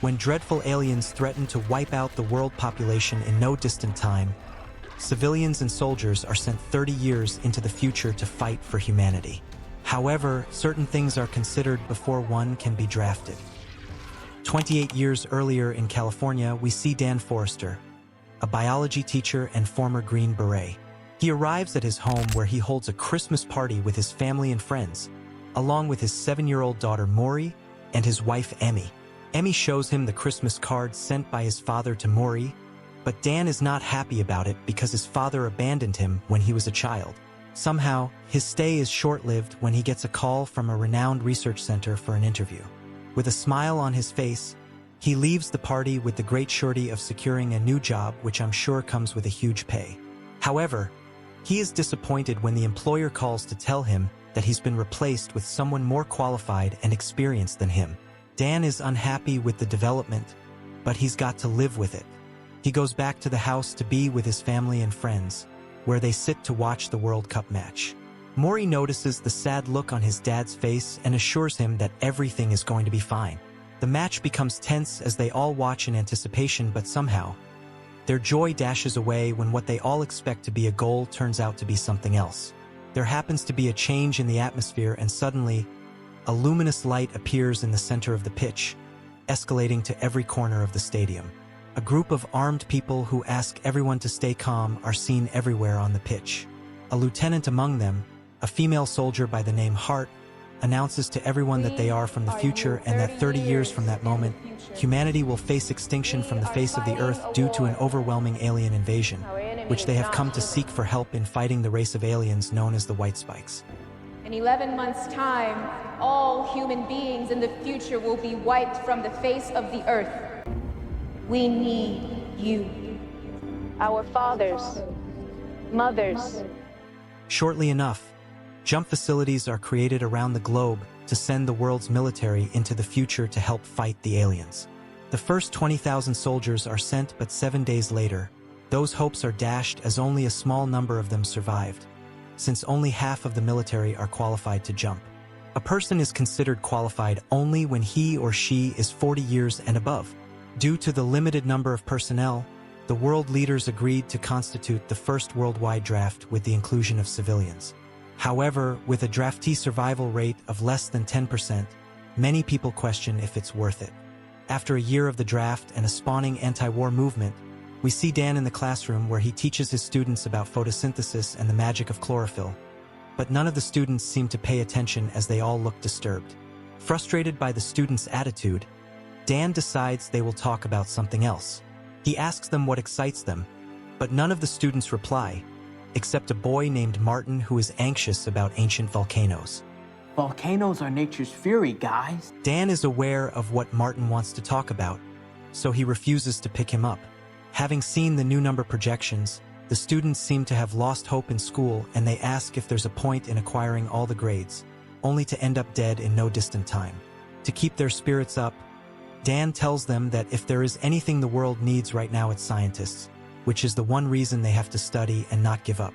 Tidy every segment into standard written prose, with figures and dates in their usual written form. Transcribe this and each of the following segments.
When dreadful aliens threaten to wipe out the world population in no distant time, civilians and soldiers are sent 30 years into the future to fight for humanity. However, certain things are considered before one can be drafted. 28 years earlier in California, we see Dan Forrester, a biology teacher and former Green Beret. He arrives at his home where he holds a Christmas party with his family and friends, along with his 7-year-old daughter Maury and his wife Emmy. Emmy shows him the Christmas card sent by his father to Maury, but Dan is not happy about it because his father abandoned him when he was a child. Somehow, his stay is short-lived when he gets a call from a renowned research center for an interview. With a smile on his face, he leaves the party with the great surety of securing a new job, which I'm sure comes with a huge pay. However, he is disappointed when the employer calls to tell him that he's been replaced with someone more qualified and experienced than him. Dan is unhappy with the development, but he's got to live with it. He goes back to the house to be with his family and friends, where they sit to watch the World Cup match. Maury notices the sad look on his dad's face and assures him that everything is going to be fine. The match becomes tense as they all watch in anticipation, but somehow, their joy dashes away when what they all expect to be a goal turns out to be something else. There happens to be a change in the atmosphere, and suddenly, a luminous light appears in the center of the pitch, escalating to every corner of the stadium. A group of armed people who ask everyone to stay calm are seen everywhere on the pitch. A lieutenant among them, a female soldier by the name Hart, announces to everyone that they are from the future and that 30 years from that moment, humanity will face extinction from the face of the earth due to an overwhelming alien invasion, which they have come to seek for help in fighting the race of aliens known as the White Spikes. In 11 months' time, all human beings in the future will be wiped from the face of the earth. We need you. Our fathers, mothers. Shortly enough, jump facilities are created around the globe to send the world's military into the future to help fight the aliens. The first 20,000 soldiers are sent, but 7 days later, those hopes are dashed as only a small number of them survived, since only half of the military are qualified to jump. A person is considered qualified only when he or she is 40 years and above. Due to the limited number of personnel, the world leaders agreed to constitute the first worldwide draft with the inclusion of civilians. However, with a draftee survival rate of less than 10%, many people question if it's worth it. After a year of the draft and a spawning anti-war movement, we see Dan in the classroom where he teaches his students about photosynthesis and the magic of chlorophyll. But none of the students seem to pay attention as they all look disturbed. Frustrated by the students' attitude, Dan decides they will talk about something else. He asks them what excites them, but none of the students reply, except a boy named Martin who is anxious about ancient volcanoes. Volcanoes are nature's fury, guys. Dan is aware of what Martin wants to talk about, so he refuses to pick him up. Having seen the new number projections, the students seem to have lost hope in school, and they ask if there's a point in acquiring all the grades, only to end up dead in no distant time. To keep their spirits up, Dan tells them that if there is anything the world needs right now, it's scientists, which is the one reason they have to study and not give up.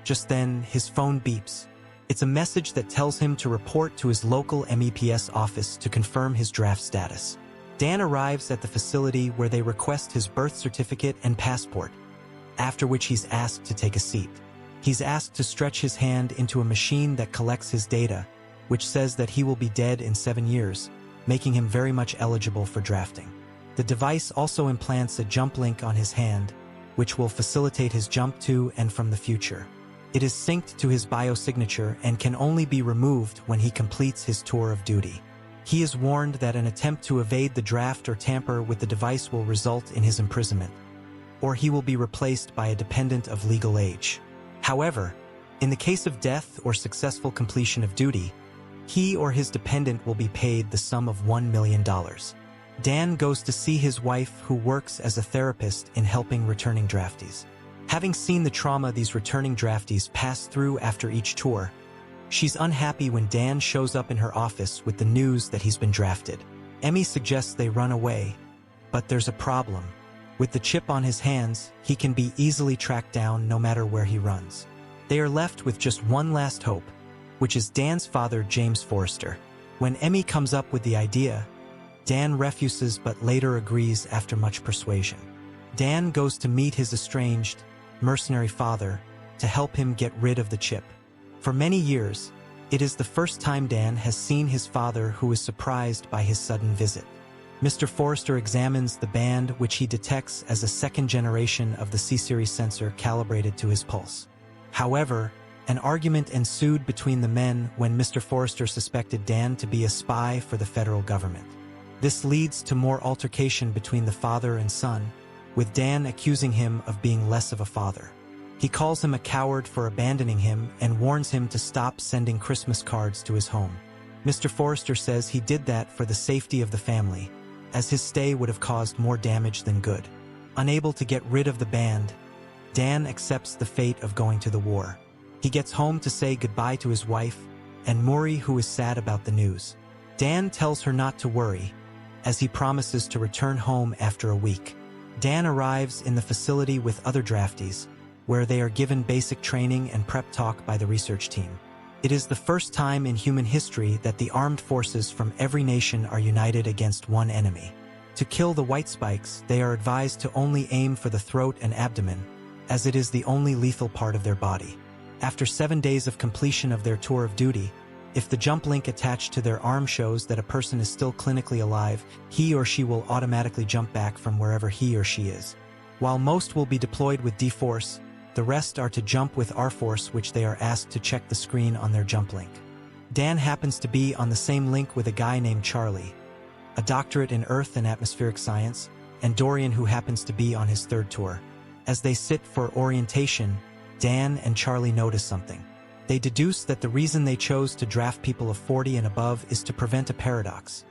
Just then, his phone beeps. It's a message that tells him to report to his local MEPS office to confirm his draft status. Dan arrives at the facility where they request his birth certificate and passport, after which he's asked to take a seat. He's asked to stretch his hand into a machine that collects his data, which says that he will be dead in 7 years, making him very much eligible for drafting. The device also implants a jump link on his hand, which will facilitate his jump to and from the future. It is synced to his biosignature and can only be removed when he completes his tour of duty. He is warned that an attempt to evade the draft or tamper with the device will result in his imprisonment, or he will be replaced by a dependent of legal age. However, in the case of death or successful completion of duty, he or his dependent will be paid the sum of $1 million. Dan goes to see his wife, who works as a therapist in helping returning draftees. Having seen the trauma these returning draftees pass through after each tour, she's unhappy when Dan shows up in her office with the news that he's been drafted. Emmy suggests they run away, but there's a problem. With the chip on his hands, he can be easily tracked down no matter where he runs. They are left with just one last hope, which is Dan's father, James Forrester. When Emmy comes up with the idea, Dan refuses but later agrees after much persuasion. Dan goes to meet his estranged, mercenary father to help him get rid of the chip. For many years, it is the first time Dan has seen his father, who is surprised by his sudden visit. Mr. Forrester examines the band, which he detects as a second generation of the C-series sensor calibrated to his pulse. However, an argument ensued between the men when Mr. Forrester suspected Dan to be a spy for the federal government. This leads to more altercation between the father and son, with Dan accusing him of being less of a father. He calls him a coward for abandoning him and warns him to stop sending Christmas cards to his home. Mr. Forrester says he did that for the safety of the family, as his stay would have caused more damage than good. Unable to get rid of the band, Dan accepts the fate of going to the war. He gets home to say goodbye to his wife, and Maury, who is sad about the news. Dan tells her not to worry, as he promises to return home after a week. Dan arrives in the facility with other draftees, where they are given basic training and prep talk by the research team. It is the first time in human history that the armed forces from every nation are united against one enemy. To kill the white spikes, they are advised to only aim for the throat and abdomen, as it is the only lethal part of their body. After 7 days of completion of their tour of duty, if the jump link attached to their arm shows that a person is still clinically alive, he or she will automatically jump back from wherever he or she is. While most will be deployed with D-Force, the rest are to jump with R-Force, which they are asked to check the screen on their jump link. Dan happens to be on the same link with a guy named Charlie, a doctorate in Earth and Atmospheric Science, and Dorian, who happens to be on his third tour. As they sit for orientation, Dan and Charlie notice something. They deduce that the reason they chose to draft people of 40 and above is to prevent a paradox,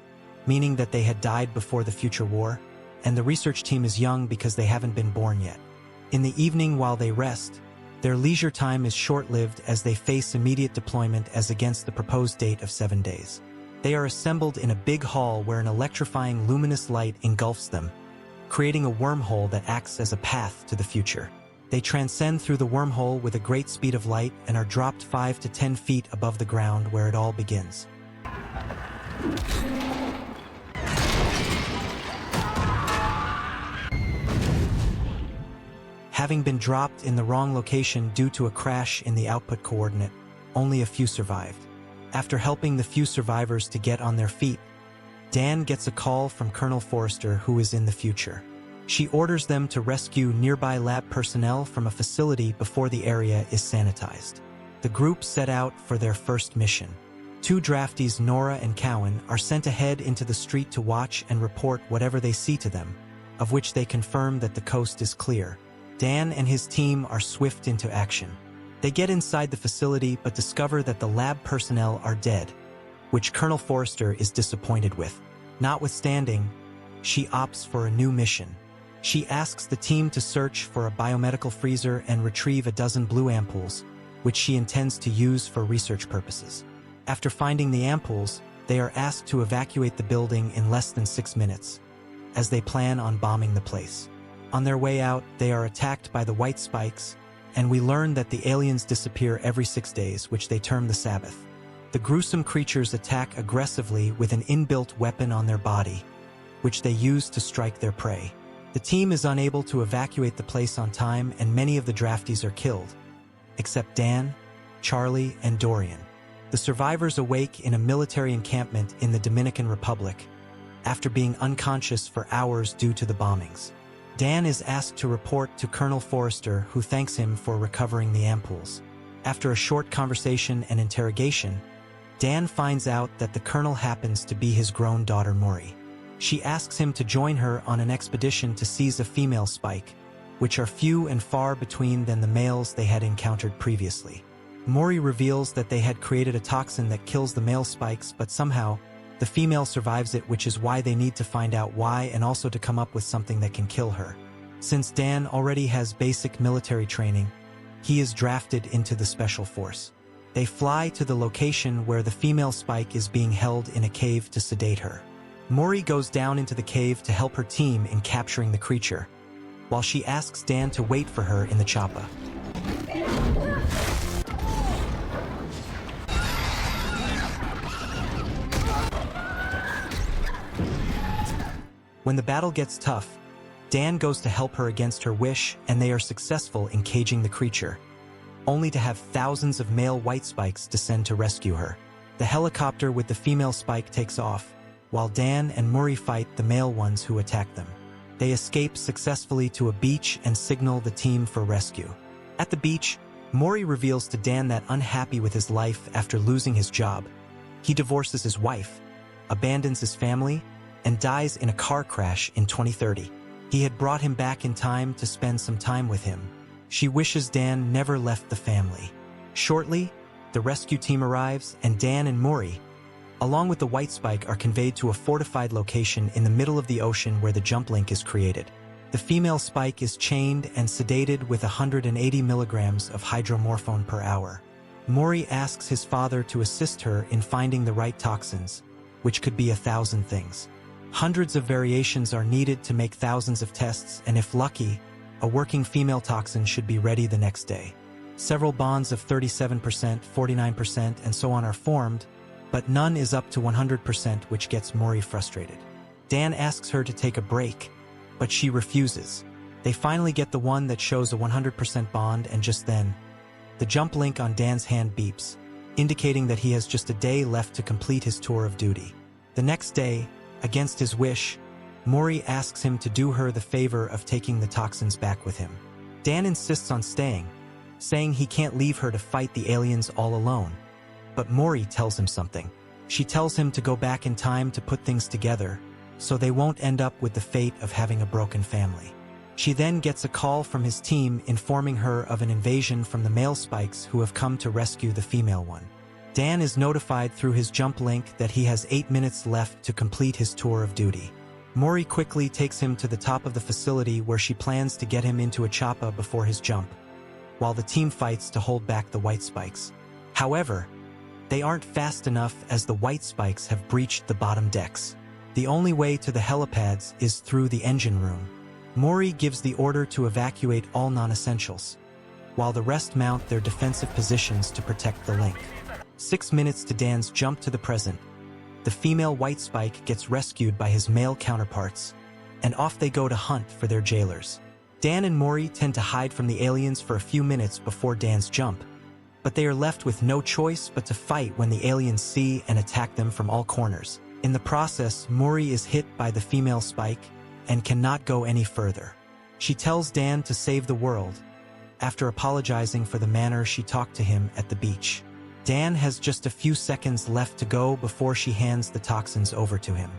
meaning that they had died before the future war, and the research team is young because they haven't been born yet. In the evening while they rest, their leisure time is short-lived as they face immediate deployment as against the proposed date of 7 days. They are assembled in a big hall where an electrifying luminous light engulfs them, creating a wormhole that acts as a path to the future. They transcend through the wormhole with a great speed of light and are dropped 5 to 10 feet above the ground, where it all begins. Having been dropped in the wrong location due to a crash in the output coordinate, only a few survived. After helping the few survivors to get on their feet, Dan gets a call from Colonel Forrester, who is in the future. She orders them to rescue nearby lab personnel from a facility before the area is sanitized. The group set out for their first mission. 2 draftees, Nora and Cowan, are sent ahead into the street to watch and report whatever they see to them, of which they confirm that the coast is clear. Dan and his team are swift into action. They get inside the facility but discover that the lab personnel are dead, which Colonel Forrester is disappointed with. Notwithstanding, she opts for a new mission. She asks the team to search for a biomedical freezer and retrieve a dozen blue ampoules, which she intends to use for research purposes. After finding the ampoules, they are asked to evacuate the building in less than 6 minutes, as they plan on bombing the place. On their way out, they are attacked by the white spikes, and we learn that the aliens disappear every 6 days, which they term the Sabbath. The gruesome creatures attack aggressively with an inbuilt weapon on their body, which they use to strike their prey. The team is unable to evacuate the place on time, and many of the draftees are killed, except Dan, Charlie, and Dorian. The survivors awake in a military encampment in the Dominican Republic, after being unconscious for hours due to the bombings. Dan is asked to report to Colonel Forrester, who thanks him for recovering the ampoules. After a short conversation and interrogation, Dan finds out that the colonel happens to be his grown daughter Maury. She asks him to join her on an expedition to seize a female spike, which are few and far between than the males they had encountered previously. Maury reveals that they had created a toxin that kills the male spikes, but somehow, the female survives it, which is why they need to find out why and also to come up with something that can kill her. Since Dan already has basic military training, he is drafted into the Special Force. They fly to the location where the female spike is being held in a cave to sedate her. Maury goes down into the cave to help her team in capturing the creature, while she asks Dan to wait for her in the choppa. When the battle gets tough, Dan goes to help her against her wish, and they are successful in caging the creature, only to have thousands of male white spikes descend to rescue her. The helicopter with the female spike takes off, while Dan and Murray fight the male ones who attack them. They escape successfully to a beach and signal the team for rescue. At the beach, Murray reveals to Dan that unhappy with his life after losing his job, he divorces his wife, abandons his family, and dies in a car crash in 2030. He had brought him back in time to spend some time with him. She wishes Dan never left the family. Shortly, the rescue team arrives, and Dan and Murray, along with the white spike, are conveyed to a fortified location in the middle of the ocean where the jump link is created. The female spike is chained and sedated with 180 milligrams of hydromorphone per hour. Murray asks his father to assist her in finding the right toxins, which could be 1,000 things. Hundreds of variations are needed to make thousands of tests, and if lucky, a working female toxin should be ready the next day. Several bonds of 37%, 49%, and so on are formed, but none is up to 100%, which gets Murray frustrated. Dan asks her to take a break, but she refuses. They finally get the one that shows a 100% bond, and just then, the jump link on Dan's hand beeps, indicating that he has just a day left to complete his tour of duty. The next day, against his wish, Murray asks him to do her the favor of taking the toxins back with him. Dan insists on staying, saying he can't leave her to fight the aliens all alone. But Murray tells him something. She tells him to go back in time to put things together, so they won't end up with the fate of having a broken family. She then gets a call from his team informing her of an invasion from the male spikes who have come to rescue the female one. Dan is notified through his jump link that he has 8 minutes left to complete his tour of duty. Murray quickly takes him to the top of the facility where she plans to get him into a choppa before his jump, while the team fights to hold back the white spikes. However, they aren't fast enough as the white spikes have breached the bottom decks. The only way to the helipads is through the engine room. Murray gives the order to evacuate all non-essentials, while the rest mount their defensive positions to protect the link. 6 minutes to Dan's jump to the present. The female white spike gets rescued by his male counterparts, and off they go to hunt for their jailers. Dan and Murray tend to hide from the aliens for a few minutes before Dan's jump, but they are left with no choice but to fight when the aliens see and attack them from all corners. In the process, Murray is hit by the female spike and cannot go any further. She tells Dan to save the world, after apologizing for the manner she talked to him at the beach. Dan has just a few seconds left to go before she hands the toxins over to him.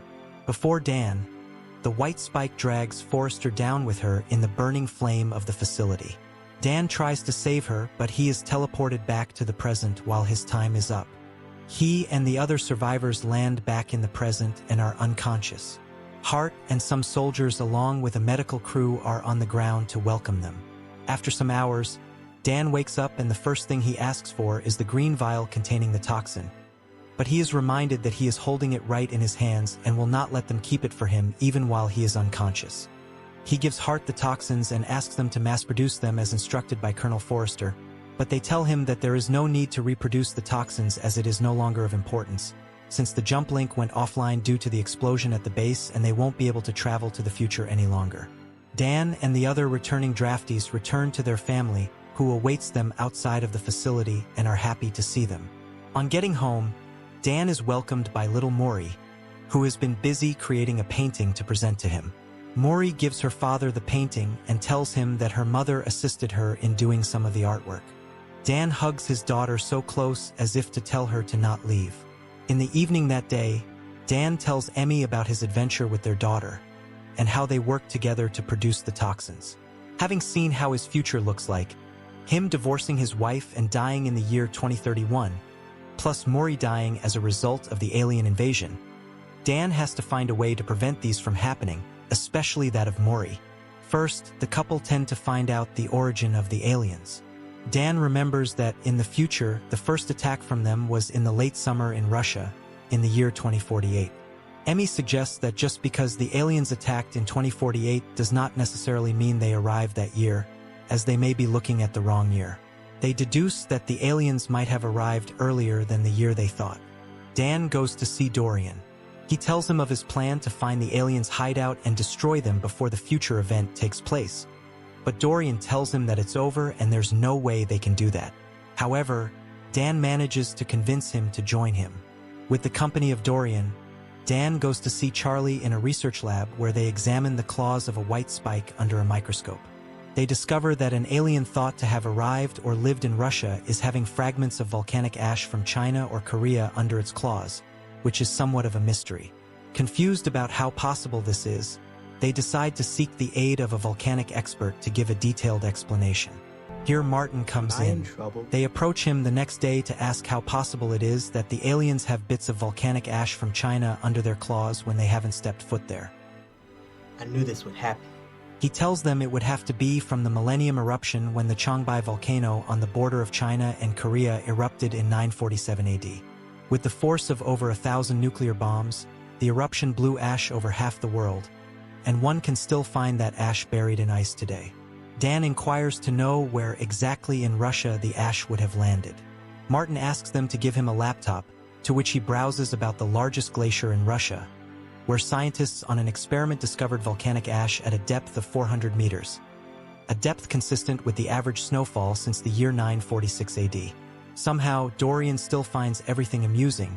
Before Dan, the white spike drags Forrester down with her in the burning flame of the facility. Dan tries to save her, but he is teleported back to the present while his time is up. He and the other survivors land back in the present and are unconscious. Hart and some soldiers along with a medical crew are on the ground to welcome them. After some hours, Dan wakes up and the first thing he asks for is the green vial containing the toxin. But he is reminded that he is holding it right in his hands and will not let them keep it for him even while he is unconscious. He gives Hart the toxins and asks them to mass-produce them as instructed by Colonel Forrester, but they tell him that there is no need to reproduce the toxins as it is no longer of importance, since the jump link went offline due to the explosion at the base and they won't be able to travel to the future any longer. Dan and the other returning draftees return to their family, who awaits them outside of the facility and are happy to see them. On getting home, Dan is welcomed by little Murray, who has been busy creating a painting to present to him. Murray gives her father the painting and tells him that her mother assisted her in doing some of the artwork. Dan hugs his daughter so close as if to tell her to not leave. In the evening that day, Dan tells Emmy about his adventure with their daughter and how they work together to produce the toxins. Having seen how his future looks like, him divorcing his wife and dying in the year 2031, plus Murray dying as a result of the alien invasion, Dan has to find a way to prevent these from happening, especially that of Murray. First, the couple tend to find out the origin of the aliens. Dan remembers that in the future, the first attack from them was in the late summer in Russia, in the year 2048. Emmy suggests that just because the aliens attacked in 2048 does not necessarily mean they arrived that year, as they may be looking at the wrong year. They deduce that the aliens might have arrived earlier than the year they thought. Dan goes to see Dorian, He tells him of his plan to find the aliens' hideout and destroy them before the future event takes place. But Dorian tells him that it's over and there's no way they can do that. However, Dan manages to convince him to join him. With the company of Dorian, Dan goes to see Charlie in a research lab where they examine the claws of a white spike under a microscope. They discover that an alien thought to have arrived or lived in Russia is having fragments of volcanic ash from China or Korea under its claws, which is somewhat of a mystery. Confused about how possible this is, they decide to seek the aid of a volcanic expert to give a detailed explanation. Here Martin comes in. They approach him the next day to ask how possible it is that the aliens have bits of volcanic ash from China under their claws when they haven't stepped foot there. I knew this would happen. He tells them it would have to be from the Millennium eruption when the Changbai volcano on the border of China and Korea erupted in 947 AD. With the force of over 1,000 nuclear bombs, the eruption blew ash over half the world, and one can still find that ash buried in ice today. Dan inquires to know where exactly in Russia the ash would have landed. Martin asks them to give him a laptop, to which he browses about the largest glacier in Russia, where scientists on an experiment discovered volcanic ash at a depth of 400 meters, a depth consistent with the average snowfall since the year 946 AD. Somehow, Dorian still finds everything amusing,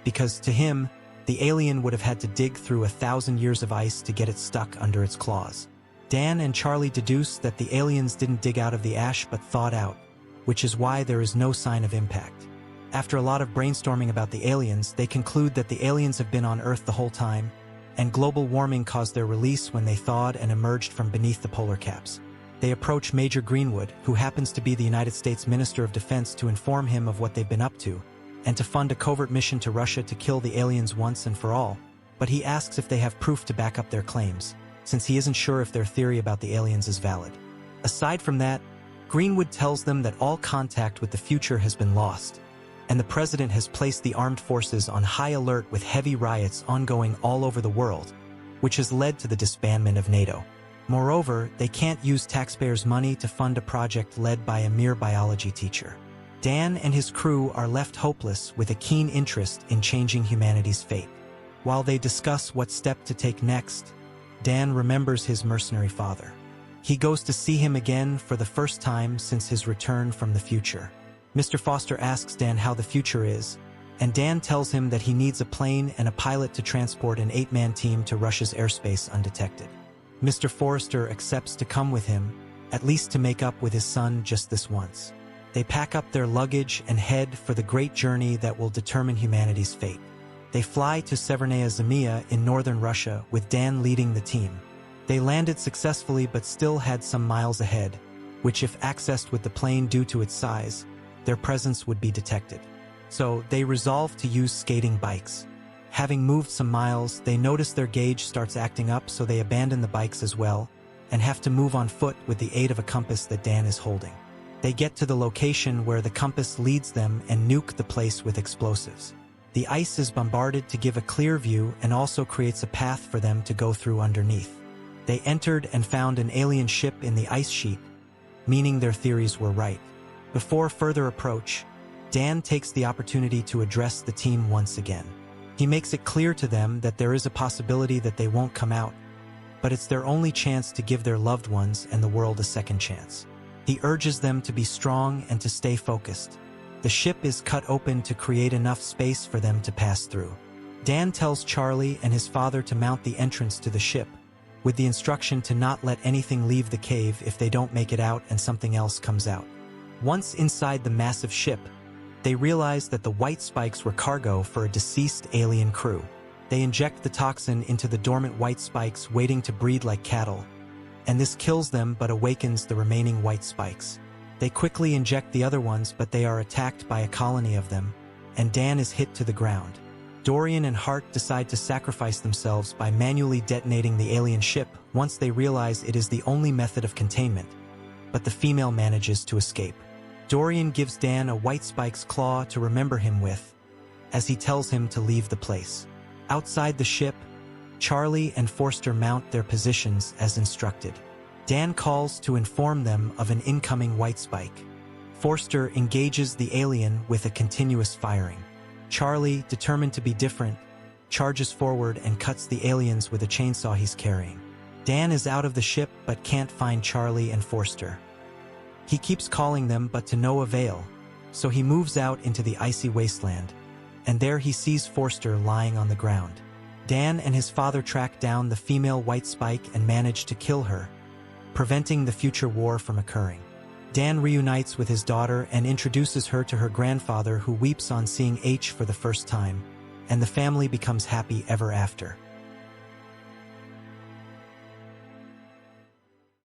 because to him, the alien would have had to dig through 1,000 years of ice to get it stuck under its claws. Dan and Charlie deduce that the aliens didn't dig out of the ash but thawed out, which is why there is no sign of impact. After a lot of brainstorming about the aliens, they conclude that the aliens have been on Earth the whole time, and global warming caused their release when they thawed and emerged from beneath the polar caps. They approach Major Greenwood, who happens to be the United States Minister of Defense, to inform him of what they've been up to, and to fund a covert mission to Russia to kill the aliens once and for all, but he asks if they have proof to back up their claims, since he isn't sure if their theory about the aliens is valid. Aside from that, Greenwood tells them that all contact with the future has been lost, and the president has placed the armed forces on high alert with heavy riots ongoing all over the world, which has led to the disbandment of NATO. Moreover, they can't use taxpayers' money to fund a project led by a mere biology teacher. Dan and his crew are left hopeless with a keen interest in changing humanity's fate. While they discuss what step to take next, Dan remembers his mercenary father. He goes to see him again for the first time since his return from the future. Mr. Foster asks Dan how the future is, and Dan tells him that he needs a plane and a pilot to transport an 8-man team to Russia's airspace undetected. Mr. Forrester accepts to come with him, at least to make up with his son just this once. They pack up their luggage and head for the great journey that will determine humanity's fate. They fly to Severnaya Zemlya in northern Russia, with Dan leading the team. They landed successfully but still had some miles ahead, which if accessed with the plane due to its size, their presence would be detected. So they resolve to use skating bikes. Having moved some miles, they notice their gauge starts acting up, so they abandon the bikes as well, and have to move on foot with the aid of a compass that Dan is holding. They get to the location where the compass leads them and nuke the place with explosives. The ice is bombarded to give a clear view and also creates a path for them to go through underneath. They entered and found an alien ship in the ice sheet, meaning their theories were right. Before further approach, Dan takes the opportunity to address the team once again. He makes it clear to them that there is a possibility that they won't come out, but it's their only chance to give their loved ones and the world a second chance. He urges them to be strong and to stay focused. The ship is cut open to create enough space for them to pass through. Dan tells Charlie and his father to mount the entrance to the ship, with the instruction to not let anything leave the cave if they don't make it out and something else comes out. Once inside the massive ship, they realize that the white spikes were cargo for a deceased alien crew. They inject the toxin into the dormant white spikes waiting to breed like cattle, and this kills them but awakens the remaining white spikes. They quickly inject the other ones, but they are attacked by a colony of them, and Dan is hit to the ground. Dorian and Hart decide to sacrifice themselves by manually detonating the alien ship once they realize it is the only method of containment, but the female manages to escape. Dorian gives Dan a white spike's claw to remember him with, as he tells him to leave the place. Outside the ship, Charlie and Forster mount their positions as instructed. Dan calls to inform them of an incoming white spike. Forster engages the alien with a continuous firing. Charlie, determined to be different, charges forward and cuts the aliens with a chainsaw he's carrying. Dan is out of the ship but can't find Charlie and Forster. He keeps calling them but to no avail, so he moves out into the icy wasteland, and there he sees Forster lying on the ground. Dan and his father track down the female White Spike and manage to kill her, preventing the future war from occurring. Dan reunites with his daughter and introduces her to her grandfather, who weeps on seeing H for the first time, and the family becomes happy ever after.